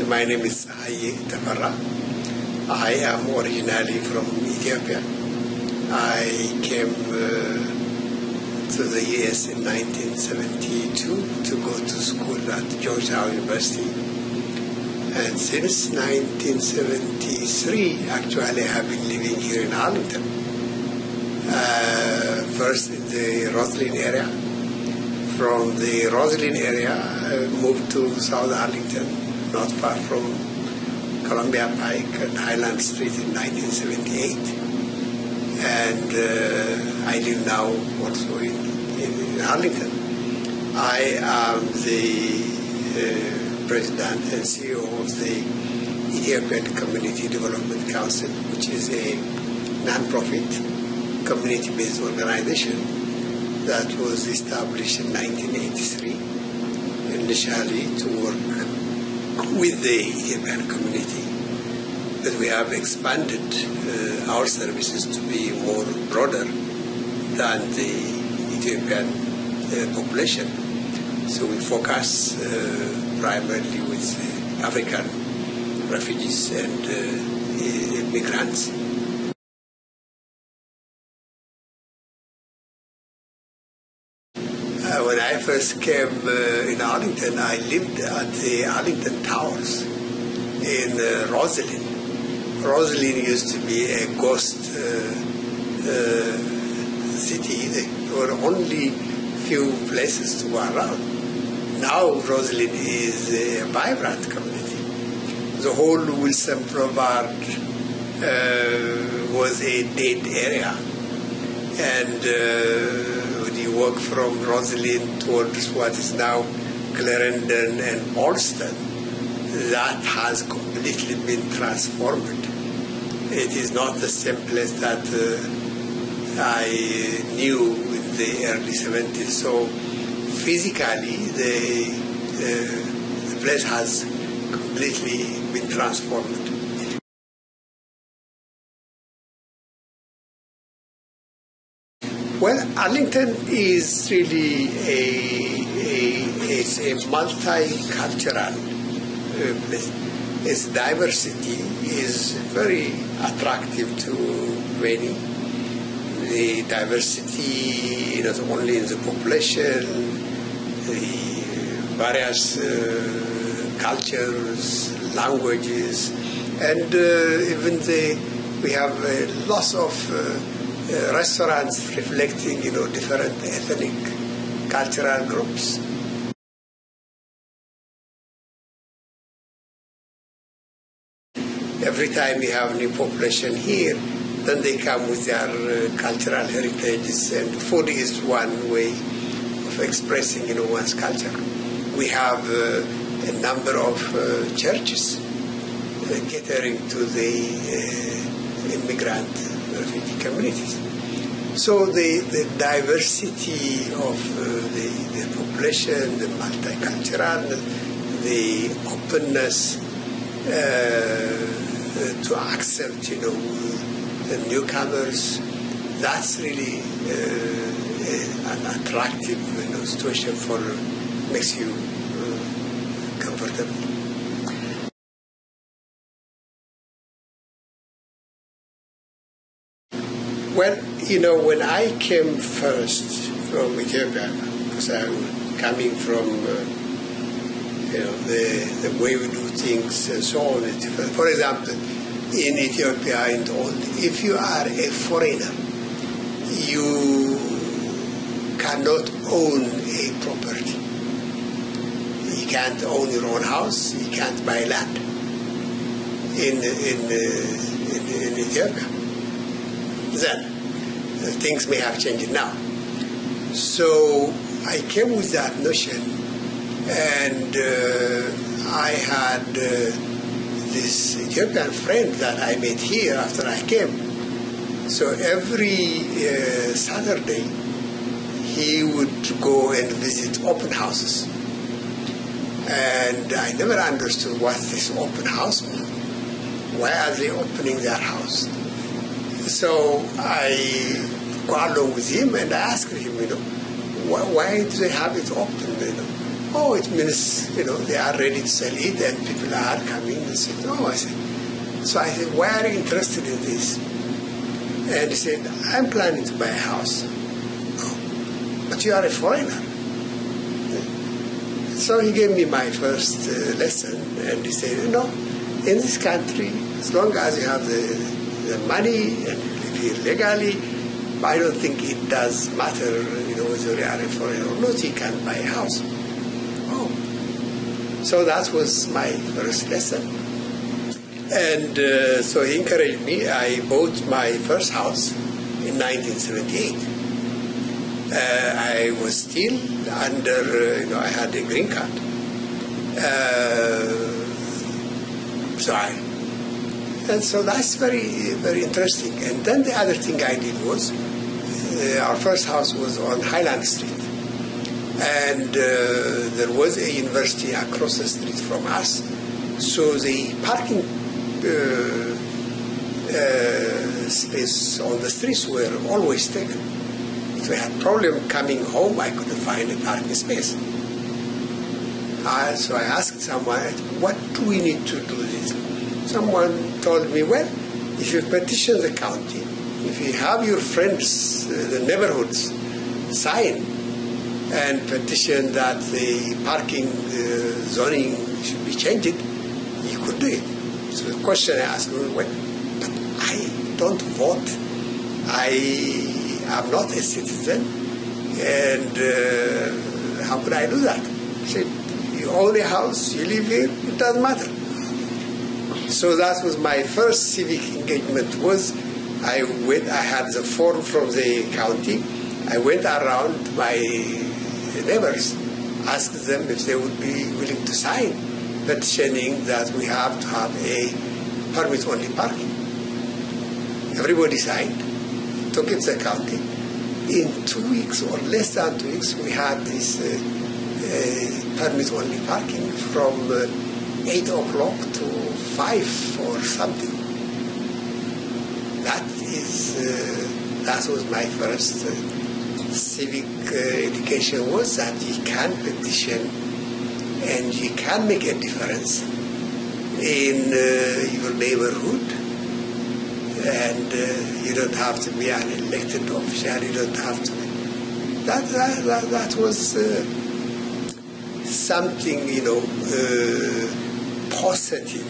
My name is Tsehaye Teferra. I am originally from Ethiopia. I came to the US in 1972 to go to school at Georgetown University. And since 1973, actually, I have been living here in Arlington. First in the Roslyn area. From the Roslyn area, I moved to South Arlington, not far from Columbia Pike and Highland Street in 1978. And I live now also in Arlington. I am the President and CEO of the Ethiopian Community Development Council, which is a non-profit community-based organization that was established in 1983, initially to work with the Ethiopian community. But we have expanded our services to be more broader than the Ethiopian population. So we focus primarily with African refugees and immigrants. When I first came in Arlington, I lived at the Arlington Towers in Roslyn. Roslyn used to be a ghost city. There were only few places to go around. Now Roslyn is a vibrant community. The whole Wilson Boulevard was a dead area. And when you walk from Roslyn towards what is now Clarendon and Alston, that has completely been transformed. It is not the same place that I knew in the early 70s. So physically, the place has completely been transformed. Well, Arlington is really it's a multicultural place. Its diversity is very attractive to many. The diversity not only in the population, the various cultures, languages, and even we have lots of restaurants reflecting, different ethnic, cultural groups. Every time we have new population here, then they come with their cultural heritages, and food is one way of expressing, one's culture. We have a number of churches catering to the immigrant refugee communities. So the diversity of the population, the multicultural, the openness to accept, the newcomers, that's really an attractive situation makes you comfortable. Well, when I came first from Ethiopia, because I'm coming from, the way we do things and so on. For example, in Ethiopia and all, if you are a foreigner, you cannot own a property. You can't own your own house. You can't buy land in Ethiopia. Then things may have changed now. So I came with that notion, and I had this Ethiopian friend that I met here after I came. So every Saturday he would go and visit open houses. And I never understood what this open house means. Why are they opening their house? So I go along with him and I asked him, why do they have it open? Oh, it means, they are ready to sell it and people are coming and say, oh, I said, why are you interested in this? And he said, I'm planning to buy a house. Oh, but you are a foreigner. So he gave me my first lesson, and he said, in this country, as long as you have the money and you live here legally, I don't think it does matter, whether you are a foreigner or not, you can buy a house. Oh. So that was my first lesson. And so he encouraged me. I bought my first house in 1978. I was still under, I had a green card. And so that's very, very interesting. And then the other thing I did was, our first house was on Highland Street. And there was a university across the street from us. So the parking space on the streets were always taken. If we had problem coming home, I couldn't find a parking space. So I asked someone, what do we need to do this? Someone told me, well, if you petition the county, if you have your friends, the neighborhoods, sign and petition that the parking zoning should be changed, you could do it. So the question I asked was, well, but I don't vote. I am not a citizen, and how could I do that? He said, you own a house, you live here, it doesn't matter. So that was my first civic engagement. I had the form from the county. I went around my neighbors, asked them if they would be willing to sign petitioning that we have to have a permit-only parking. Everybody signed, took it to the county. In 2 weeks or less than 2 weeks, we had this permit-only parking from 8 o'clock to 5 or something. That was my first civic education, was that you can petition and you can make a difference in your neighborhood, and you don't have to be an elected official, you don't have to. That was something, positive